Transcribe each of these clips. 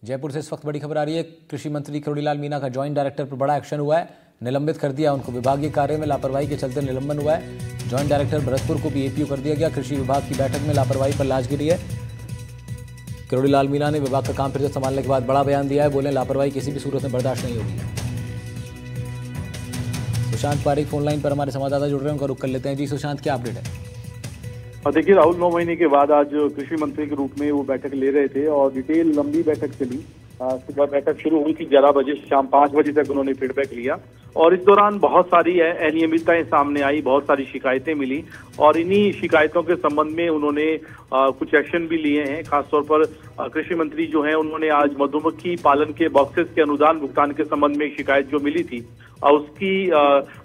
जयपुर से इस वक्त बड़ी खबर आ रही है। कृषि मंत्री किरोड़ीलाल मीणा का जॉइंट डायरेक्टर पर बड़ा एक्शन हुआ है, निलंबित कर दिया उनको। विभागीय कार्य में लापरवाही के चलते निलंबन हुआ है। जॉइंट डायरेक्टर भरतपुर को भी एपीओ कर दिया गया। कृषि विभाग की बैठक में लापरवाही पर लाज गिरी है। किरोड़ीलाल मीणा ने विभाग का काम फिर से संभालने के बाद बड़ा बयान दिया है। बोले लापरवाही किसी भी सूरत में बर्दाश्त नहीं होगी। सुशांत पारिक फोनलाइन पर हमारे संवाददाता जुड़ रहे हैं, उनका रुख कर लेते हैं। जी सुशांत, क्या अपडेट है? देखिए राहुल, 9 महीने के बाद आज कृषि मंत्री के रूप में वो बैठक ले रहे थे और डिटेल लंबी बैठक चली। सुबह बैठक शुरू हुई थी 11 बजे, शाम 5 बजे तक उन्होंने फीडबैक लिया और इस दौरान बहुत सारी अनियमितताएं सामने आई, बहुत सारी शिकायतें मिली और इन्हीं शिकायतों के संबंध में उन्होंने कुछ एक्शन भी लिए हैं। खासतौर पर कृषि मंत्री जो हैं उन्होंने आज मधुमक्खी पालन के बॉक्सेस के अनुदान भुगतान के संबंध में एक शिकायत जो मिली थी उसकी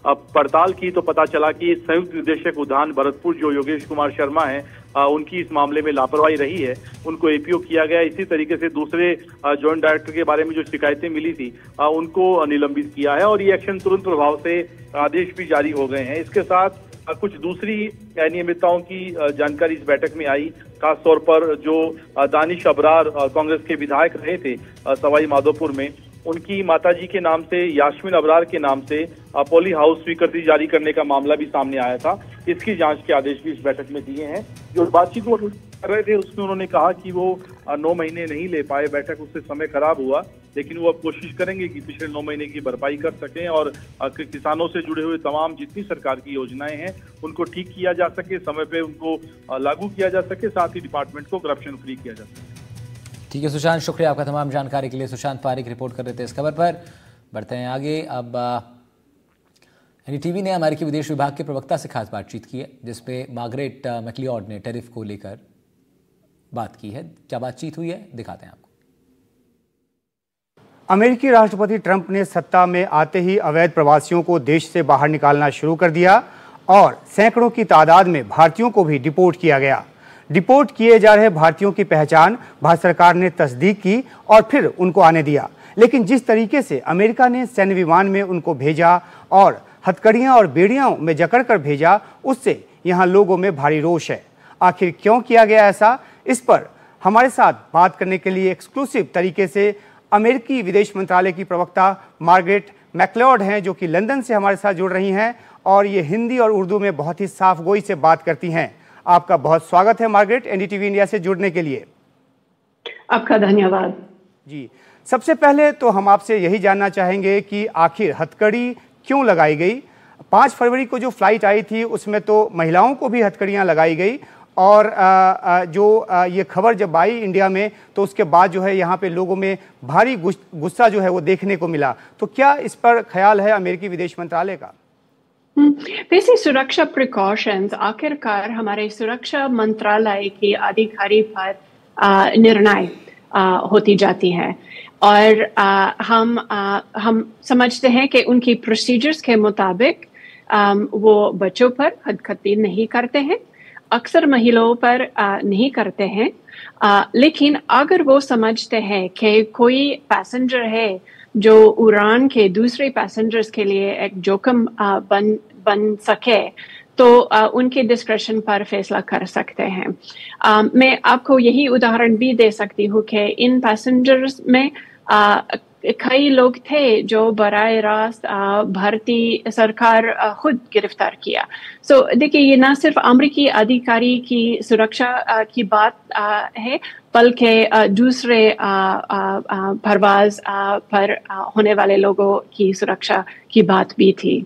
पड़ताल की तो पता चला कि संयुक्त निदेशक उद्यान भरतपुर जो योगेश कुमार शर्मा हैं उनकी इस मामले में लापरवाही रही है, उनको एपीओ किया गया। इसी तरीके से दूसरे जॉइंट डायरेक्टर के बारे में जो शिकायतें मिली थी उनको निलंबित किया है और ये एक्शन तुरंत प्रभाव से आदेश भी जारी हो गए हैं। इसके साथ कुछ दूसरी अनियमितताओं की जानकारी इस बैठक में आई। खासतौर पर जो दानिश अबरार कांग्रेस के विधायक रहे थे सवाई माधोपुर में, उनकी माताजी के नाम से यास्मीन अबरार के नाम से पॉली हाउस स्वीकृति जारी करने का मामला भी सामने आया था। इसकी जांच के आदेश भी इस बैठक में दिए हैं। जो बातचीत वो कर रहे थे उसमें उन्होंने कहा कि वो 9 महीने नहीं ले पाए, बैठक उससे समय खराब हुआ, लेकिन वो अब कोशिश करेंगे कि पिछले 9 महीने की भरपाई कर सकें और किसानों से जुड़े हुए तमाम जितनी सरकार की योजनाएं हैं उनको ठीक किया जा सके, समय पे उनको लागू किया जा सके, साथ ही डिपार्टमेंट को करप्शन फ्री किया जा सके। ठीक है सुशांत, शुक्रिया आपका तमाम जानकारी के लिए। सुशांत पारिक रिपोर्ट कर रहे थे इस खबर पर। बढ़ते हैं आगे। अब एनडीटीवी ने अमेरिकी विदेश विभाग के प्रवक्ता से खास बातचीत की है, जिसमें मार्गरेट मैक्लियोड ने टैरिफ को लेकर बात की है। क्या बातचीत हुई है, दिखाते हैं आपको। अमेरिकी राष्ट्रपति ट्रंप ने सत्ता में आते ही अवैध प्रवासियों को देश से बाहर निकालना शुरू कर दिया और सैकड़ों की तादाद में भारतीयों को भी डिपोर्ट किया गया। डिपोर्ट किए जा रहे भारतीयों की पहचान भारत सरकार ने तस्दीक की और फिर उनको आने दिया। लेकिन जिस तरीके से अमेरिका ने सैन्य विमान में उनको भेजा और हथकड़ियां और बेड़ियों में जकड़ कर भेजा, उससे यहाँ लोगों में भारी रोष है। आखिर क्यों किया गया ऐसा, इस पर हमारे साथ बात करने के लिए एक्सक्लूसिव तरीके से अमेरिकी विदेश मंत्रालय की प्रवक्ता मार्गरेट मैक्लियोड हैं, जो कि लंदन से हमारे साथ जुड़ रही हैं और ये हिंदी और उर्दू में बहुत ही साफ गोई से बात करती हैं। आपका बहुत स्वागत है मार्गरेट, एनडीटीवी इंडिया से जुड़ने के लिए। आपका धन्यवाद। जी, सबसे पहले तो हम आपसे यही जानना चाहेंगे कि आखिर हथकड़ी क्यों लगाई गई? 5 फरवरी को जो फ्लाइट आई थी उसमें तो महिलाओं को भी हथकड़ियां लगाई गई और ये खबर जब आई इंडिया में तो उसके बाद जो है यहाँ पे लोगों में भारी गुस्सा जो है वो देखने को मिला। तो क्या इस पर ख्याल है अमेरिकी विदेश मंत्रालय का? वैसे सुरक्षा प्रिकॉशंस आखिरकार हमारे सुरक्षा मंत्रालय की अधिकारी पर निर्णय होती जाती है और हम समझते हैं कि उनकी प्रोसीजर्स के मुताबिक वो बच्चों पर हथकड़ी नहीं करते हैं, अक्सर महिलाओं पर नहीं करते हैं। लेकिन अगर वो समझते हैं कि कोई पैसेंजर है जो उड़ान के दूसरे पैसेंजर्स के लिए एक जोखिम बन सके तो उनके डिस्क्रेशन पर फैसला कर सकते हैं। मैं आपको यही उदाहरण भी दे सकती हूँ कि इन पैसेंजर्स में कई लोग थे जो बराह रास्त भारतीय सरकार खुद गिरफ्तार किया। देखिए, ये ना सिर्फ अमेरिकी अधिकारी की सुरक्षा की बात है, बल्कि दूसरे परवाज पर होने वाले लोगों की सुरक्षा की बात भी थी।